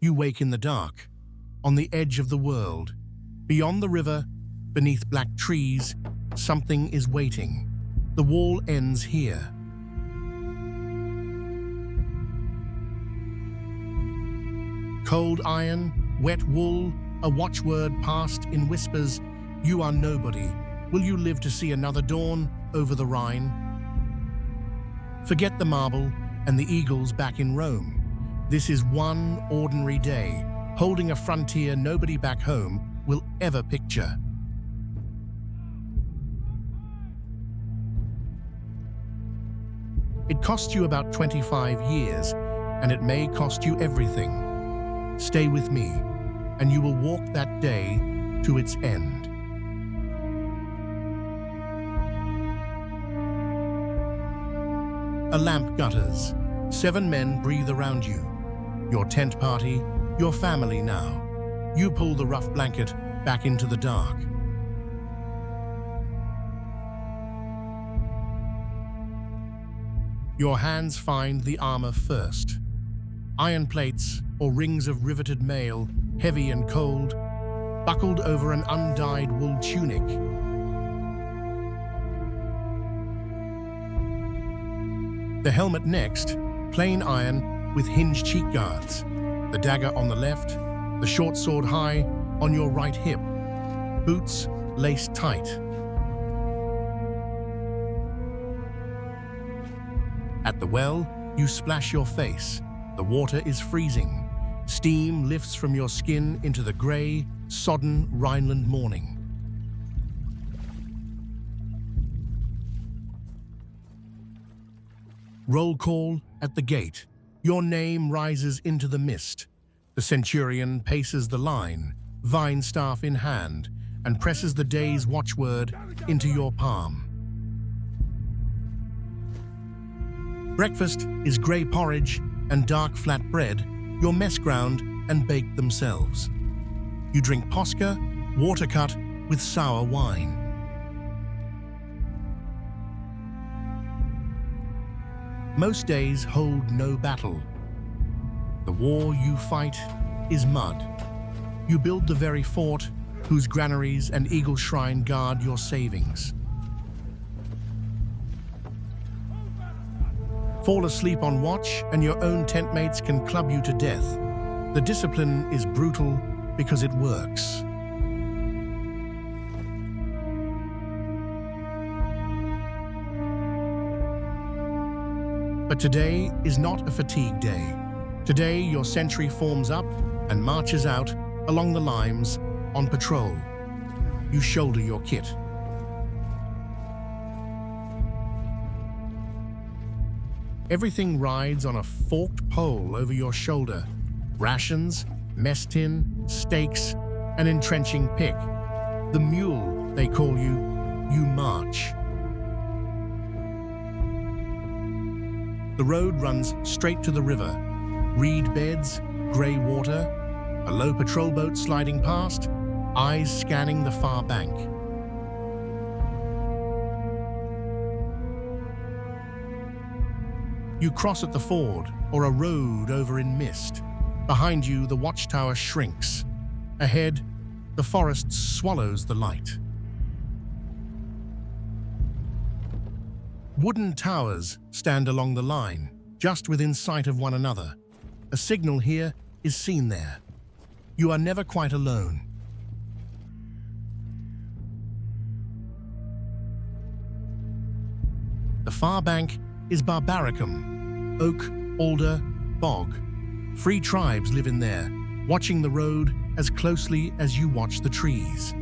You wake in the dark, on the edge of the world. Beyond the river, beneath black trees, something is waiting. The wall ends here. Cold iron, wet wool, a watchword passed in whispers. You are nobody. Will you live to see another dawn over the Rhine? Forget the marble and the eagles back in Rome. This is one ordinary day, holding a frontier nobody back home will ever picture. It cost you about 25 years, and it may cost you everything. Stay with me, and you will walk that day to its end. A lamp gutters. 7 men breathe around you. Your tent party, your family now. You pull the rough blanket back into the dark. Your hands find the armour first. Iron plates or rings of riveted mail, heavy and cold, buckled over an undyed wool tunic. The helmet next, plain iron with hinged cheek guards. The dagger on the left, the short sword high on your right hip. Boots laced tight. At the well, you splash your face. The water is freezing. Steam lifts from your skin into the grey, sodden Rhineland morning. Roll call at the gate. Your name rises into the mist. The centurion paces the line, vine staff in hand, and presses the day's watchword into your palm. Breakfast is grey porridge and dark flat bread, your mess ground and baked themselves. You drink posca, water cut with sour wine. Most days hold no battle. The war you fight is mud. You build the very fort whose granaries and eagle shrine guard your savings. Fall asleep on watch and your own tent mates can club you to death. The discipline is brutal because it works. But today is not a fatigue day. Today your sentry forms up and marches out along the limes on patrol. You shoulder your kit. Everything rides on a forked pole over your shoulder. Rations, mess tin, stakes, an entrenching pick. The mule, they call you, you march. The road runs straight to the river. Reed beds, grey water, a low patrol boat sliding past, eyes scanning the far bank. You cross at the ford or a road over in mist. Behind you, the watchtower shrinks. Ahead, the forest swallows the light. Wooden towers stand along the line, just within sight of one another. A signal here is seen there. You are never quite alone. The far bank is Barbaricum, oak, alder, bog. Free tribes live in there, watching the road as closely as you watch the trees.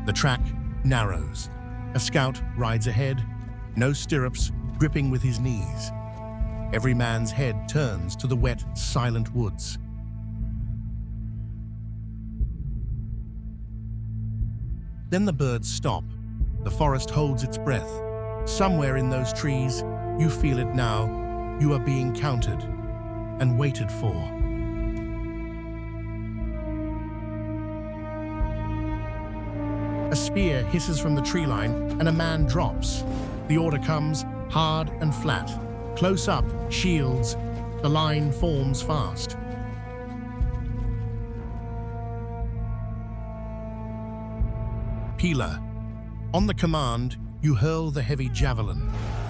The track narrows. A scout rides ahead, no stirrups, gripping with his knees. Every man's head turns to the wet, silent woods. Then the birds stop. The forest holds its breath. Somewhere in those trees, you feel it now, you are being counted and waited for. A spear hisses from the tree line and a man drops. The order comes, hard and flat. Close up, shields, the line forms fast. Pila. On the command, you hurl the heavy javelin,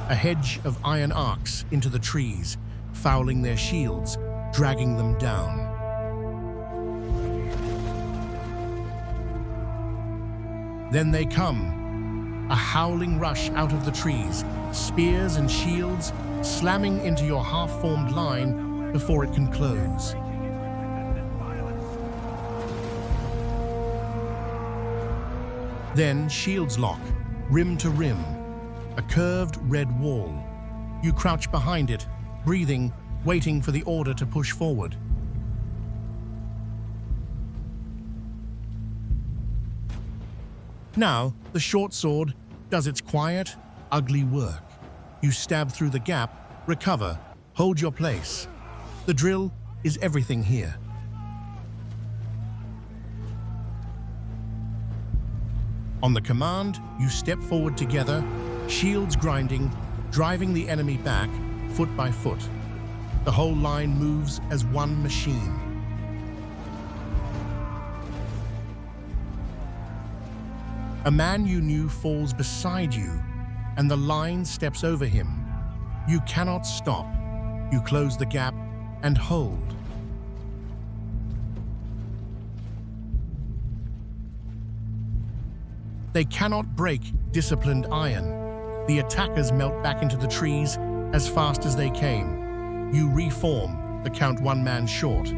a hedge of iron arcs into the trees, fouling their shields, dragging them down. Then they come, a howling rush out of the trees, spears and shields slamming into your half-formed line before it can close. Then shields lock, rim to rim, a curved red wall. You crouch behind it, breathing, waiting for the order to push forward. Now, the short sword does its quiet, ugly work. You stab through the gap, recover, hold your place. The drill is everything here. On the command, you step forward together, shields grinding, driving the enemy back, foot by foot. The whole line moves as one machine. A man you knew falls beside you, and the line steps over him. You cannot stop. You close the gap and hold. They cannot break disciplined iron. The attackers melt back into the trees as fast as they came. You reform, the count one man short.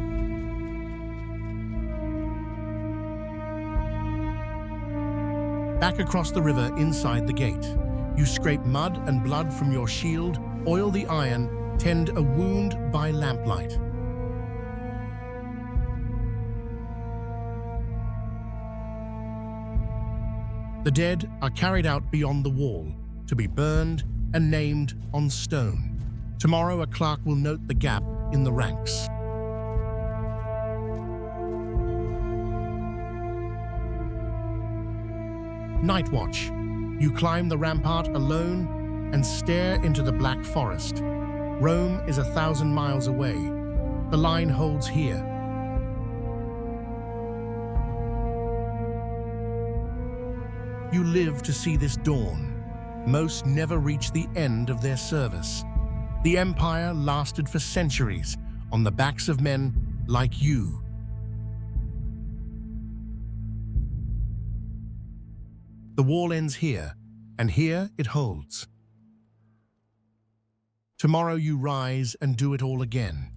Back across the river inside the gate. You scrape mud and blood from your shield, oil the iron, tend a wound by lamplight. The dead are carried out beyond the wall, to be burned and named on stone. Tomorrow a clerk will note the gap in the ranks. Night watch. You climb the rampart alone and stare into the black forest. Rome is 1,000 miles away. The line holds here. You live to see this dawn. Most never reach the end of their service. The empire lasted for centuries on the backs of men like you. The wall ends here, and here it holds. Tomorrow you rise and do it all again.